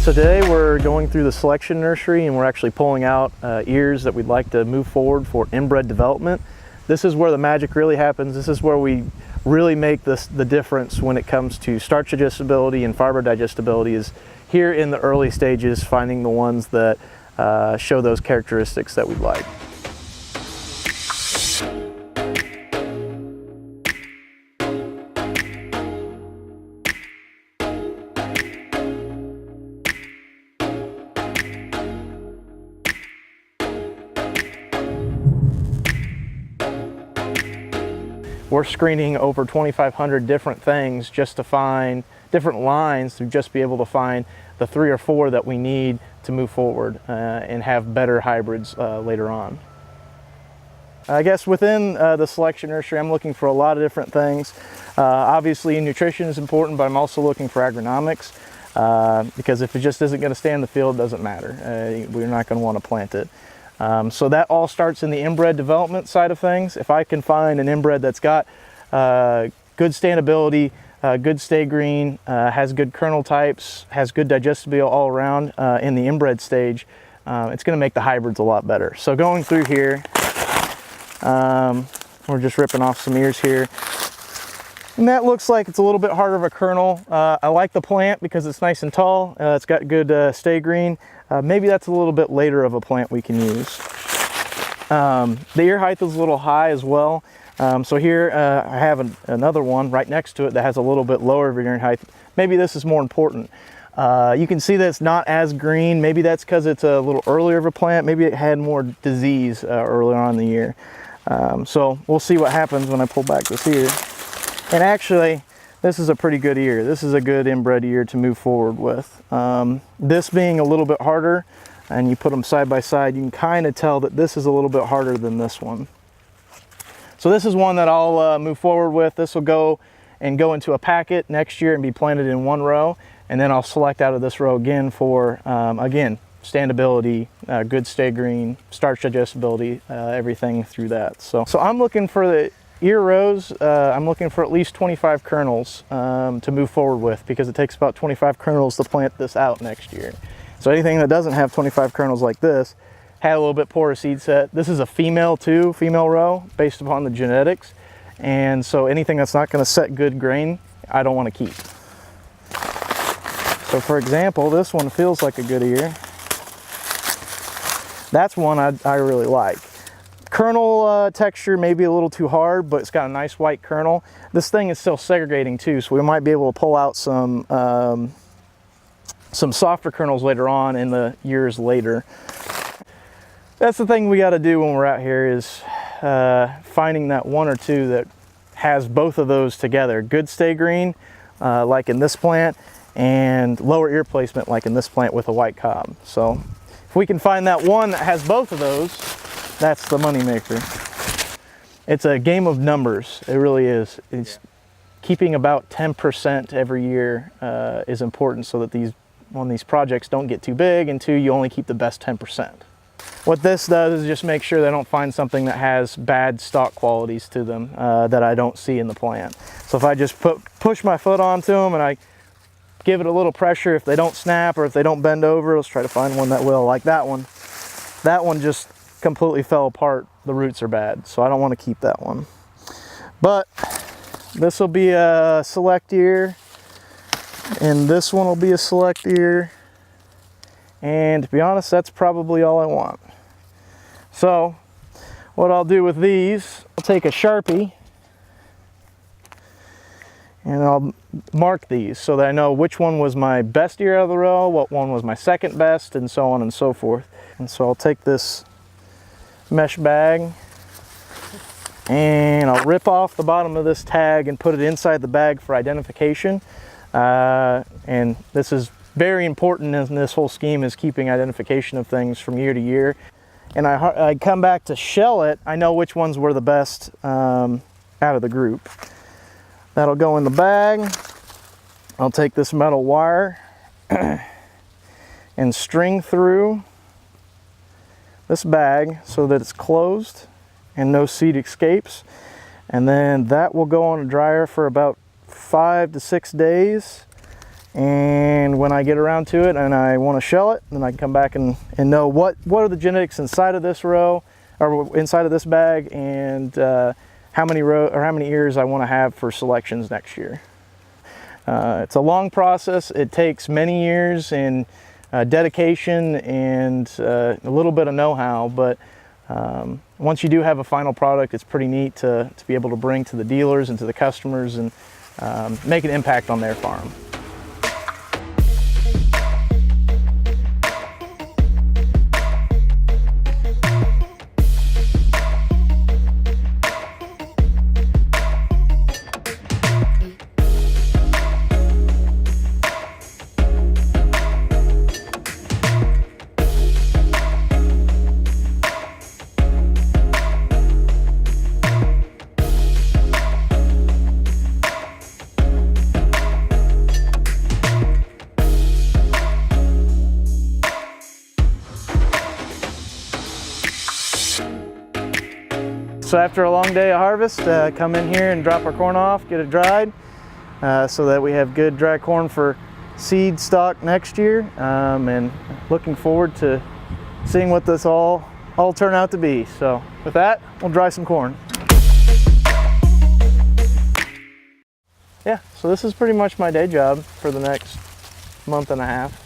So today we're going through the selection nursery and we're actually pulling out ears that we'd like to move forward for inbred development. This is where the magic really happens. This is where we really make the difference when it comes to starch digestibility and fiber digestibility, is here in the early stages, finding the ones that show those characteristics that we'd like. We're screening over 2,500 different things just to find different lines, to just be able to find the 3 or 4 that we need to move forward and have better hybrids later on. I guess within the selection nursery, I'm looking for a lot of different things. Obviously nutrition is important, but I'm also looking for agronomics because if it just isn't going to stay in the field, it doesn't matter. We're not going to want to plant it. So that all starts in the inbred development side of things. If I can find an inbred that's got good standability, good stay green, has good kernel types, has good digestibility all around in the inbred stage, it's going to make the hybrids a lot better. So going through here, we're just ripping off some ears here. And that looks like it's a little bit harder of a kernel. I like the plant because it's nice and tall. It's got good stay green. Maybe that's a little bit later of a plant we can use. The ear height is a little high as well. So here I have another one right next to it that has a little bit lower ear height. Maybe this is more important. You can see that it's not as green. Maybe that's because it's a little earlier of a plant. Maybe it had more disease earlier on in the year. So we'll see what happens when I pull back this ear. And actually, this is a pretty good ear. This is a good inbred ear to move forward with. This being a little bit harder, and you put them side by side, you can kind of tell that this is a little bit harder than this one. So this is one that I'll move forward with. This will go into a packet next year and be planted in one row. And then I'll select out of this row again for, again, standability, good stay green, starch digestibility, everything through that. So I'm looking for the ear rows. I'm looking for at least 25 kernels to move forward with, because it takes about 25 kernels to plant this out next year. So anything that doesn't have 25 kernels like this had a little bit poorer seed set. This is a female row based upon the genetics. And so anything that's not going to set good grain, I don't want to keep. So for example, this one feels like a good ear. That's one I really like. Kernel texture may be a little too hard, but it's got a nice white kernel. This thing is still segregating too, so we might be able to pull out some softer kernels later on in the years later. That's the thing we got to do when we're out here, is finding that 1 or 2 that has both of those together. Good stay green, like in this plant, and lower ear placement like in this plant with a white cob. So if we can find that one that has both of those, that's the money maker. It's a game of numbers. It really is. It's keeping about 10% every year is important, so that these projects don't get too big, and 2, you only keep the best 10%. What this does is just make sure they don't find something that has bad stock qualities to them that I don't see in the plant. So if I just push my foot onto them and I give it a little pressure, if they don't snap or if they don't bend over, let's try to find one that will, like that one. That one just completely fell apart. The roots are bad, so I don't want to keep that one. But this will be a select ear, and this one will be a select ear, and to be honest, that's probably all I want. So what I'll do with these, I'll take a Sharpie and I'll mark these so that I know which one was my best ear out of the row, what one was my second best, and so on and so forth. And so I'll take this mesh bag and I'll rip off the bottom of this tag and put it inside the bag for identification. And this is very important in this whole scheme, is keeping identification of things from year to year. And I come back to shell it, I know which ones were the best out of the group. That'll go in the bag. I'll take this metal wire and string through this bag so that it's closed and no seed escapes. And then that will go on a dryer for about 5 to 6 days. And when I get around to it and I want to shell it, then I can come back and know what are the genetics inside of this row, or inside of this bag, and how many ears I want to have for selections next year. It's a long process. It takes many years and dedication and a little bit of know-how, but once you do have a final product, it's pretty neat to be able to bring to the dealers and to the customers and make an impact on their farm. So after a long day of harvest, come in here and drop our corn off, get it dried, so that we have good dry corn for seed stock next year, and looking forward to seeing what this all turn out to be. So with that, we'll dry some corn. Yeah, so this is pretty much my day job for the next month and a half.